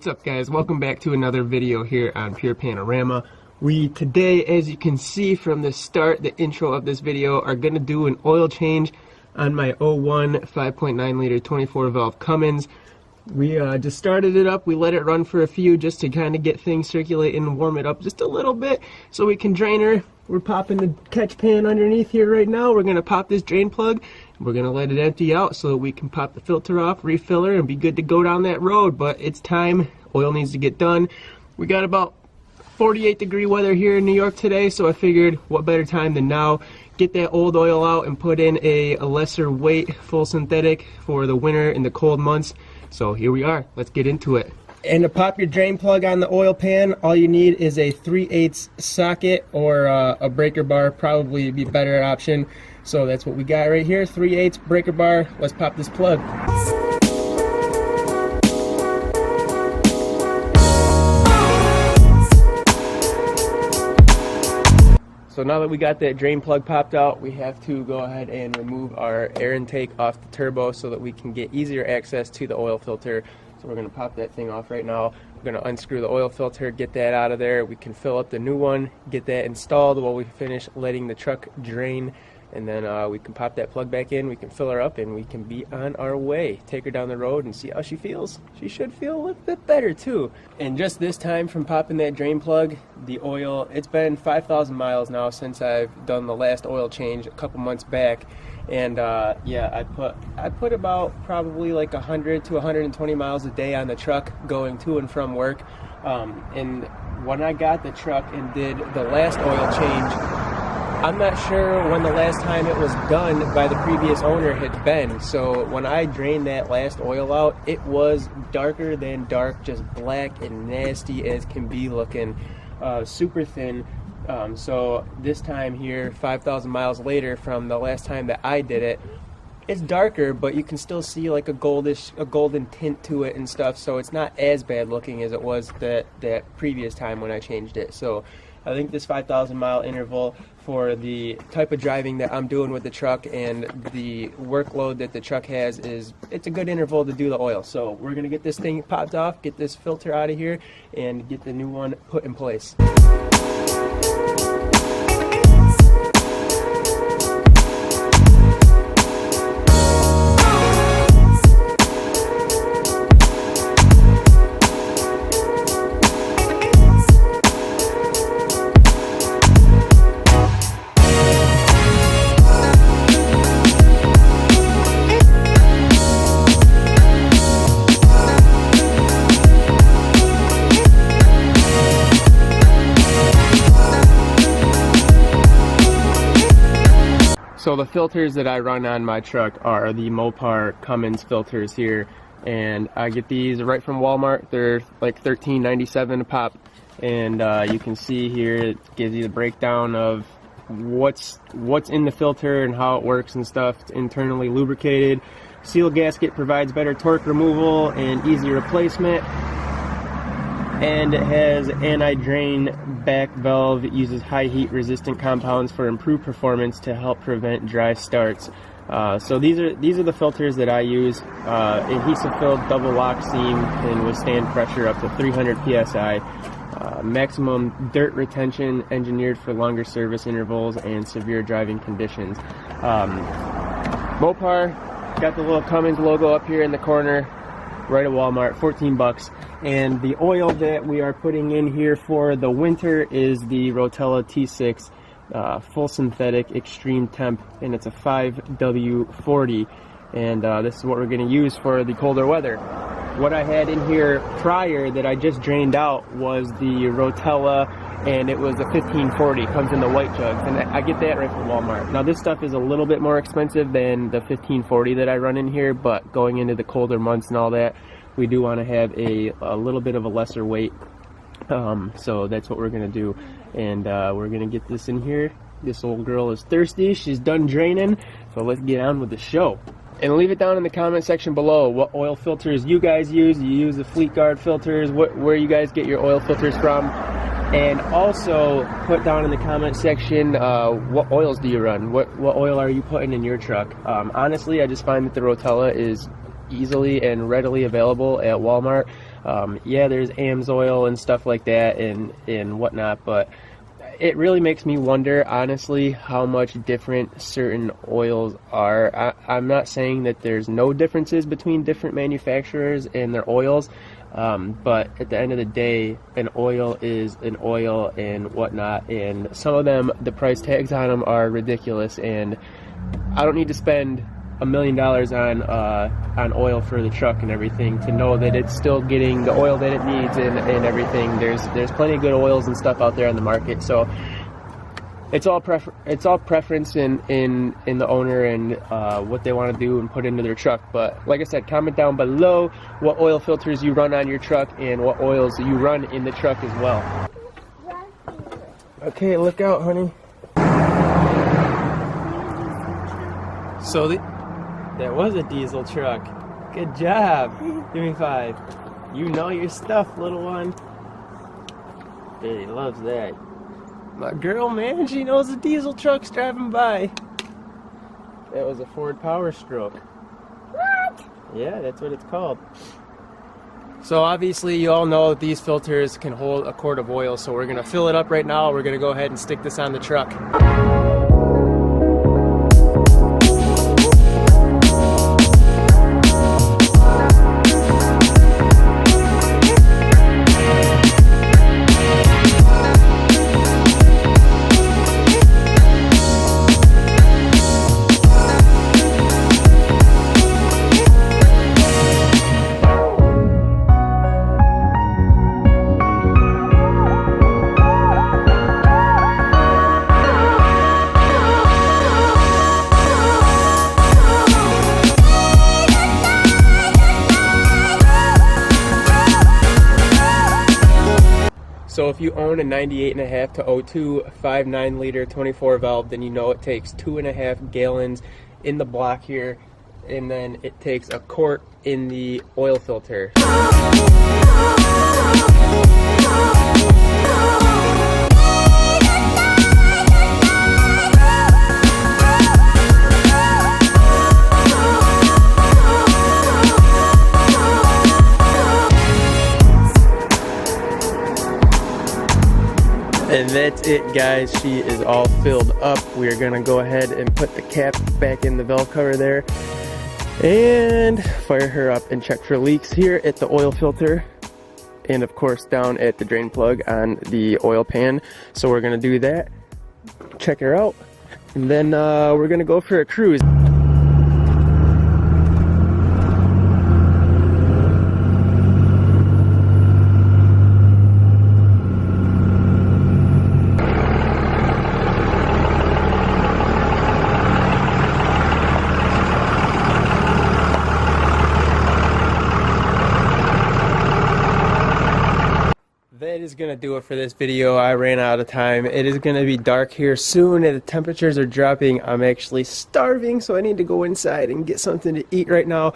What's up, guys? Welcome back to another video here on Pure Panorama. We today, as you can see from the start, the intro of this video, are going to do an oil change on my 01 5.9 liter 24 valve Cummins. We just started it up. We let it run for a few just to kind of get things circulating and warm it up just a little bit so we can drain her. We're popping the catch pan underneath here right now. We're going to pop this drain plug. We're going to let it empty out so that we can pop the filter off, refill her, and be good to go down that road. But it's time. Oil needs to get done. We got about 48-degree weather here in New York today, so I figured what better time than now. Get that old oil out and put in a lesser weight full synthetic for the winter and the cold months. So here we are. Let's get into it. And to pop your drain plug on the oil pan, all you need is a 3/8 socket or a breaker bar. Probably be a better option. So that's what we got right here, 3/8 breaker bar. Let's pop this plug. So now that we got that drain plug popped out, we have to go ahead and remove our air intake off the turbo so that we can get easier access to the oil filter. So we're going to pop that thing off right now. We're going to unscrew the oil filter, get that out of there. We can fill up the new one, get that installed while we finish letting the truck drain. And then we can pop that plug back in, we can fill her up, and we can be on our way. Take her down the road and see how she feels. She should feel a little bit better too. And just this time from popping that drain plug, the oil, it's been 5,000 miles now since I've done the last oil change a couple months back. And yeah, I put about probably like 100 to 120 miles a day on the truck going to and from work. And when I got the truck and did the last oil change, I'm not sure when the last time it was done by the previous owner had been. So when I drained that last oil out, it was darker than dark, just black and nasty as can be looking, super thin. So this time here, 5,000 miles later from the last time that I did it, it's darker, but you can still see like a golden tint to it and stuff. So it's not as bad looking as it was that previous time when I changed it. So I think this 5,000 mile interval for the type of driving that I'm doing with the truck and the workload that the truck has it's a good interval to do the oil. So we're gonna get this thing popped off, get this filter out of here, and get the new one put in place. So the filters that I run on my truck are the Mopar Cummins filters here, and I get these right from Walmart. They're like $13.97 a pop, and you can see here it gives you the breakdown of what's in the filter and how it works and stuff. It's internally lubricated. Seal gasket provides better torque removal and easy replacement. And it has anti-drain back valve. It uses high heat resistant compounds for improved performance to help prevent dry starts. So these are the filters that I use. Adhesive filled double lock seam can withstand pressure up to 300 psi. Maximum dirt retention, engineered for longer service intervals and severe driving conditions. Mopar got the little Cummins logo up here in the corner, right at Walmart, 14 bucks. And the oil that we are putting in here for the winter is the Rotella T6 full synthetic extreme temp, and it's a 5W40, and this is what we're going to use for the colder weather. What I had in here prior that I just drained out was the Rotella, and it was a 1540. Comes in the white jugs, and I get that right from Walmart. Now this stuff is a little bit more expensive than the 1540 that I run in here, but going into the colder months and all that, we do want to have a little bit of a lesser weight. So that's what we're going to do, and we're going to get this in here. This old girl is thirsty. She's done draining, so let's get on with the show. And leave it down in the comment section below what oil filters you guys use. You use the Fleet Guard filters, where you guys get your oil filters from. And also put down in the comment section what oils do you run? What oil are you putting in your truck? Honestly, I just find that the Rotella is easily and readily available at Walmart. Yeah, there's AMSOIL and stuff like that and whatnot, but it really makes me wonder, honestly, how much different certain oils are. I'm not saying that there's no differences between different manufacturers and their oils, but at the end of the day, an oil is an oil and whatnot, and some of them, the price tags on them are ridiculous, and I don't need to spend $1 million on oil for the truck and everything to know that it's still getting the oil that it needs and everything. There's plenty of good oils and stuff out there on the market, so it's all preference in the owner and what they want to do and put into their truck. But like I said, comment down below what oil filters you run on your truck and what oils you run in the truck as well. Okay, look out, honey. So that was a diesel truck. Good job. Give me 5. You know your stuff, little one. He loves that. My girl, man, she knows the diesel truck's driving by. That was a Ford powerstroke. What? Yeah, that's what it's called. So obviously you all know that these filters can hold a quart of oil, so we're gonna fill it up right now. We're gonna go ahead and stick this on the truck. So if you own a 98.5 to 02 5.9 liter 24 valve, then you know it takes 2.5 gallons in the block here, and then it takes a quart in the oil filter. And that's it, guys. She is all filled up. We're gonna go ahead and put the cap back in the valve cover there and fire her up and check for leaks here at the oil filter, and of course down at the drain plug on the oil pan. So we're gonna do that, check her out, and then we're gonna go for a cruise. That is going to do it for this video. I ran out of time. It is going to be dark here soon and the temperatures are dropping. I'm actually starving, so I need to go inside and get something to eat right now.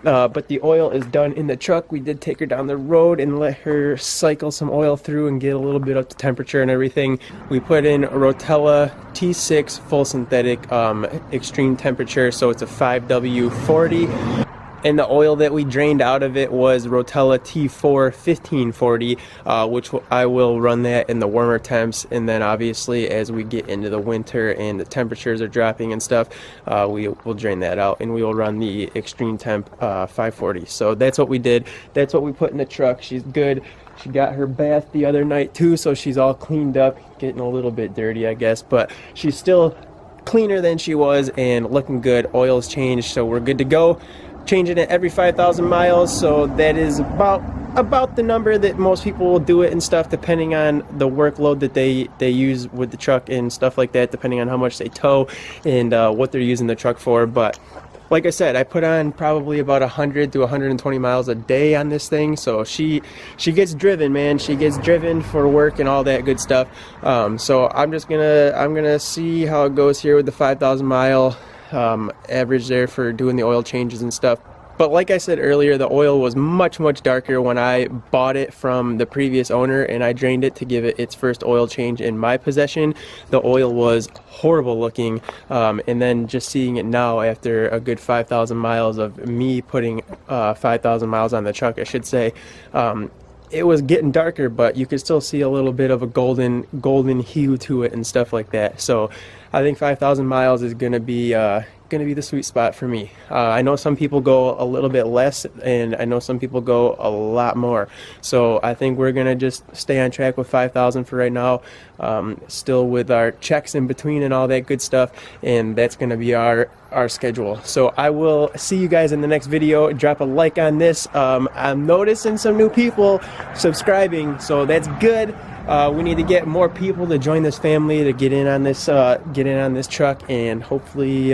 But the oil is done in the truck. We did take her down the road and let her cycle some oil through and get a little bit up to temperature and everything. We put in a Rotella T6 full synthetic extreme temperature, so it's a 5W40. And the oil that we drained out of it was Rotella T4 1540, which I will run that in the warmer temps. And then obviously as we get into the winter and the temperatures are dropping and stuff, we will drain that out and we will run the extreme temp 540. So that's what we did. That's what we put in the truck. She's good. She got her bath the other night too, so she's all cleaned up, getting a little bit dirty, I guess, but she's still cleaner than she was and looking good. Oil's changed, so we're good to go. Changing it every 5,000 miles, so that is about the number that most people will do it and stuff, depending on the workload that they use with the truck and stuff like that, depending on how much they tow and what they're using the truck for. But like I said, I put on probably about 100 to 120 miles a day on this thing, so she gets driven, man. She gets driven for work and all that good stuff. So I'm gonna see how it goes here with the 5,000 mile average there for doing the oil changes and stuff. But like I said earlier, the oil was much darker when I bought it from the previous owner and I drained it to give it its first oil change in my possession. The oil was horrible looking, and then just seeing it now after a good 5,000 miles of me putting 5,000 miles on the truck, I should say, it was getting darker, but you could still see a little bit of a golden hue to it and stuff like that. So I think 5,000 miles is gonna be the sweet spot for me. I know some people go a little bit less, and I know some people go a lot more. So I think we're gonna just stay on track with 5,000 for right now, still with our checks in between and all that good stuff, and that's gonna be our schedule. So I will see you guys in the next video. Drop a like on this. I'm noticing some new people subscribing, so that's good. We need to get more people to join this family, to get in on this truck, and hopefully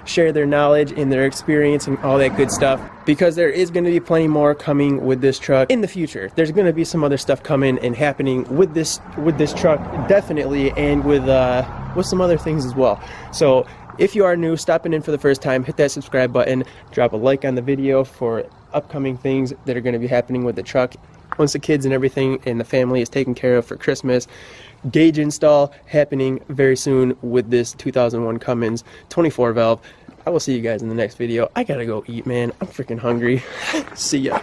share their knowledge and their experience and all that good stuff, because there is going to be plenty more coming with this truck in the future. There's going to be some other stuff coming and happening with this truck, definitely, and with some other things as well. So if you are new, stopping in for the first time, hit that subscribe button, drop a like on the video for upcoming things that are going to be happening with the truck once the kids and everything and the family is taken care of for Christmas. Gauge install happening very soon with this 2001 Cummins 24 valve. I will see you guys in the next video. I gotta go eat, man. I'm freaking hungry. See ya.